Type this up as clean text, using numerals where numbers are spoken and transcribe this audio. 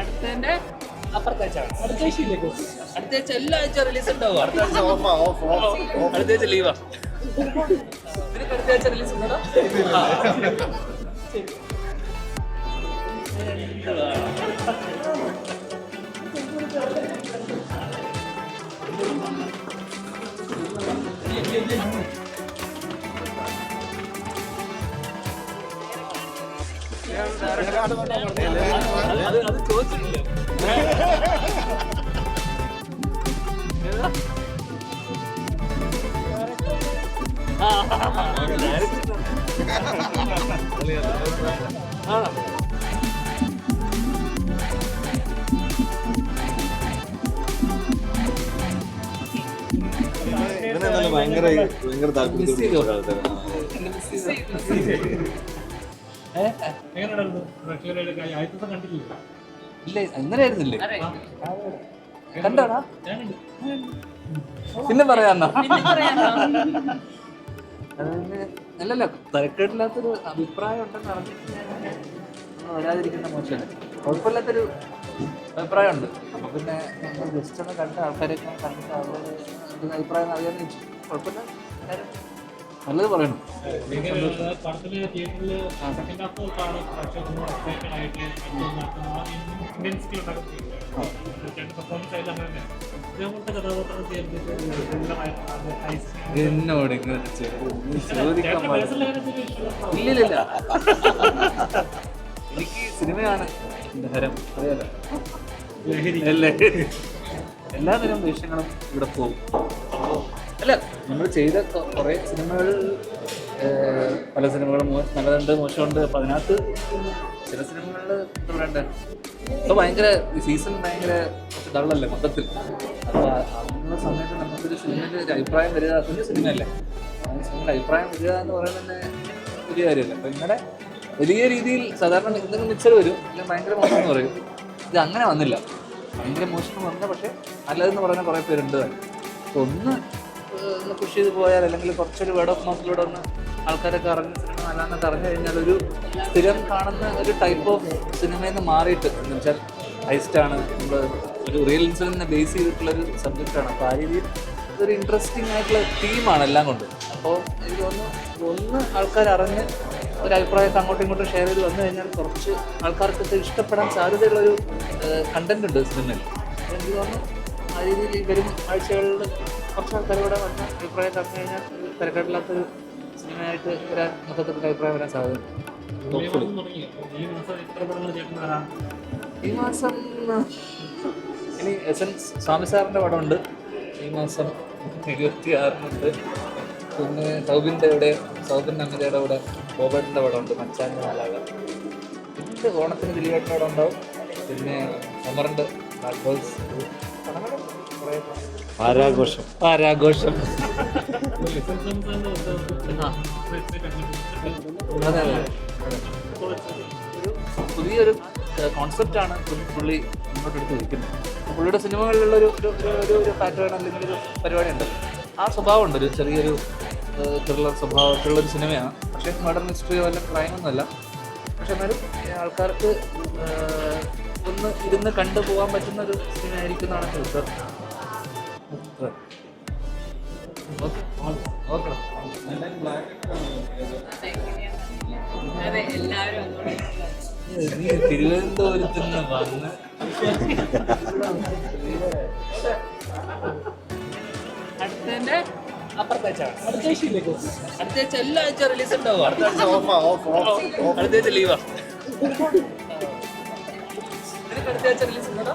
അടുത്തതിന്റെ അപ്പുറത്തെ ആഴ്ച അടുത്ത ആഴ്ച എല്ലാ ആഴ്ച റിലീസ് ഉണ്ടാവും. അടുത്ത ആഴ്ച ലീവാ. നിനക്ക് അടുത്ത ആഴ്ച റിലീസ് ഉണ്ടോ? അത് ചോദിച്ചിട്ടില്ല. ഭയങ്കര ഇല്ല, ഇന്നലെ ആയിരുന്നില്ലേ? കണ്ടോടാ? പിന്നെ പറയാന്നോ? അല്ലല്ല, തരക്കേടില്ലാത്തൊരു അഭിപ്രായം ഉണ്ടെന്ന് അറിഞ്ഞിട്ട് ഞാൻ വരാതിരിക്കുന്ന മോശമല്ല. കുഴപ്പമില്ലാത്തൊരു അഭിപ്രായമുണ്ട്. അപ്പൊ പിന്നെ നമ്മൾ ജസ്റ്റ് ഒന്ന് കണ്ട ആൾക്കാരെയൊക്കെ കണ്ടിട്ട് അവരുടെ അഭിപ്രായം അറിയാന്ന് വെച്ചു. കുഴപ്പമില്ല, നല്ലത് പറയണം. എന്നോട് ഇങ്ങനെ ചോദിക്കാൻ ഇല്ലില്ല. എനിക്ക് സിനിമയാണ് എൻ്റെ ഹരം, അറിയാലോ. എല്ലാ തരം വേഷങ്ങളും ഇവിടെ പോകും. അല്ല, നമ്മൾ ചെയ്ത കുറേ സിനിമകൾ, പല സിനിമകളും നല്ലതുണ്ട്, മോശമുണ്ട്. അപ്പം അതിനകത്ത് ചില സിനിമകളിൽ എന്താ പറയണ്ടേ, ഇപ്പോൾ ഭയങ്കര സീസൺ ഭയങ്കര കുറച്ച് ഡള്ളല്ലേ മൊത്തത്തിൽ. അപ്പോൾ അങ്ങനെയുള്ള സമയത്ത് നമുക്കൊരു സിനിമയിൽ ഒരു അഭിപ്രായം വരിക, കുഞ്ഞു സിനിമയല്ലേ, സിനിമയുടെ അഭിപ്രായം വരിക എന്ന് പറയുന്നത് തന്നെ വലിയ കാര്യമല്ല. അപ്പോൾ ഇങ്ങനെ വലിയ രീതിയിൽ സാധാരണ എന്തെങ്കിലും മിക്സർ വരും, അല്ലെങ്കിൽ ഭയങ്കര മോശം എന്ന് പറയും. ഇത് അങ്ങനെ വന്നില്ല. ഭയങ്കര മോശം എന്ന് പറഞ്ഞാൽ പക്ഷേ നല്ലതെന്ന് പറയുന്ന കുറേ പേരുണ്ട്. അപ്പോൾ ഒന്ന് പുഷ് ചെയ്ത് പോയാൽ, അല്ലെങ്കിൽ കുറച്ചൊരു വേർഡ് ഓഫ് മൗത്തിലൂടെ ഒന്ന് ആൾക്കാരൊക്കെ അറിഞ്ഞ സിനിമ നല്ലതെന്നൊക്കെ അറിഞ്ഞു കഴിഞ്ഞാൽ ഒരു സ്ഥിരം കാണുന്ന ഒരു ടൈപ്പ് ഓഫ് സിനിമയിൽ നിന്ന് മാറിയിട്ട്, എന്ന് വെച്ചാൽ ഹൈസ്റ്റാണ്, നമ്മൾ ഒരു റിയൽ ഇൻസിഡൻറ്റിനെ ബേസ് ചെയ്തിട്ടുള്ളൊരു സബ്ജക്റ്റാണ്. അപ്പോൾ ആ രീതിയിൽ ഇതൊരു ഇൻട്രസ്റ്റിംഗ് ആയിട്ടുള്ള തീമാണ് എല്ലാം കൊണ്ട്. അപ്പോൾ എനിക്ക് ഒന്ന് ആൾക്കാർ അറിഞ്ഞ് ഒരു അഭിപ്രായത്തെ അങ്ങോട്ടും ഇങ്ങോട്ടും ഷെയർ ചെയ്ത് വന്നു കഴിഞ്ഞാൽ കുറച്ച് ആൾക്കാർക്ക് ഇഷ്ടപ്പെടാൻ സാധ്യതയുള്ളൊരു കണ്ടന്റ് ഉണ്ട് സിനിമയിൽ. അപ്പോൾ എനിക്ക് തോന്നുന്നു ആ രീതിയിൽ വരും ആഴ്ചകളിൽ കുറച്ച് ആൾക്കാരോടെ വന്ന അഭിപ്രായം തന്നു കഴിഞ്ഞാൽ തിരക്കേടില്ലാത്തൊരു സിനിമയായിട്ട് വരാൻ മൊത്തത്തിൽ അഭിപ്രായം വരാൻ സാധ്യത. ഈ മാസം ഇനി എസൻസ് സ്വാമി സാറിൻ്റെ പടമുണ്ട് ഈ മാസം 26-നുണ്ട്. പിന്നെ സൗബിൻ അമിതയുടെ കൂടെ ബോബേട്ടൻ്റെ പടമുണ്ട്, മച്ചാൻ്റെ നാലാക. പിന്നെ ഓണത്തിന് ദിലീപേട്ടൻ്റെ പടം ഉണ്ടാവും. പിന്നെ അമറിൻ്റെ ബാഡ് ബോയ്സ്, കുറേ ആരാഘോഷം. അതെ ഒരു പുതിയൊരു കോൺസെപ്റ്റാണ് പുള്ളി മുന്നോട്ടെടുത്ത് വയ്ക്കുന്നത്. പുള്ളിയുടെ സിനിമകളിലുള്ള ഒരു പാറ്റേൺ അല്ലെങ്കിൽ ഒരു പരിപാടി ഉണ്ട്. ആ സ്വഭാവമുണ്ട്, ഒരു ചെറിയൊരു ത്രില്ലർ സ്വഭാവത്തിലുള്ളൊരു സിനിമയാണ്. പക്ഷേ മർഡർ മിസ്റ്ററിയോ വല്ല ക്രൈമൊന്നുമല്ല. പക്ഷെ എന്നാലും ആൾക്കാർക്ക് ഒന്ന് ഇരുന്ന് കണ്ടുപോകാൻ പറ്റുന്ന ഒരു സിനിമയായിരിക്കും എന്നാണ് എൻ്റെ വിശ്വാസം. നീ തിരുവനന്തപുരത്ത് നിന്ന് വന്ന് അടുത്തതിന്റെ അപ്പുറത്തെ അടുത്ത ആഴ്ച എല്ലാ ആഴ്ച റിലീസ് ഉണ്ടാവും. അടുത്ത ആഴ്ച ലീവാ. നിനക്ക് അടുത്ത ആഴ്ച റിലീസ് ഉണ്ടോ?